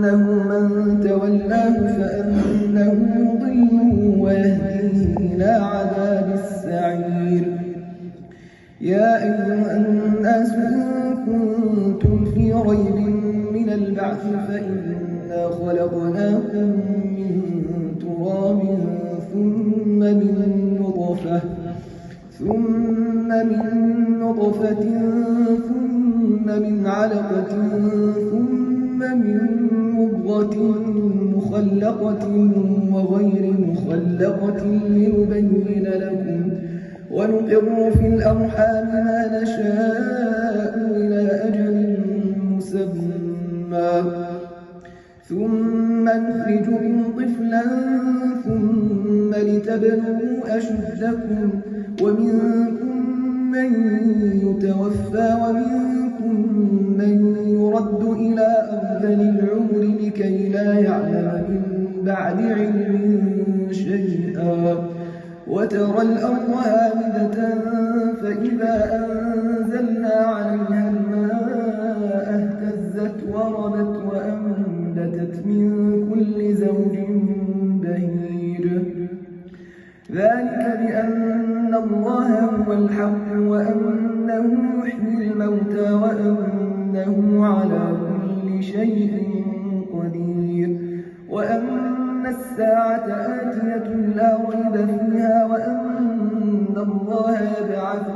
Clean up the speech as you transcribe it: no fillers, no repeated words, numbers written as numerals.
وأنه من تولاه فأنه يضله ويهديه إلى عذاب السعير. يا أيها الناس إن كنتم في ريب من البعث فإنا خلقناكم من تراب ثم من نطفة ثم من علقة ثم من مضغة مخلقة وغير مخلقة لنبين لكم ونقر في الأرحام ما نشاء إلى أجل مسمى ثم نخرجكم طفلا ثم لتبلغوا أشدكم ومنكم من يتوفى ومنكم من يرد إلى أرذل العمر لكي لا يعلم من بعد علم شيئا وترى الأرض هامدة فإذا أنزلنا عليها الماء اهتزت وربت وأنبتت من كل زوج بهيج ذلك بأن الله هو الحق وأنه يحيي الموتى وأنه على كل شيء قدير وأن الساعة آتية لا ريب فيها وأن الله يبعث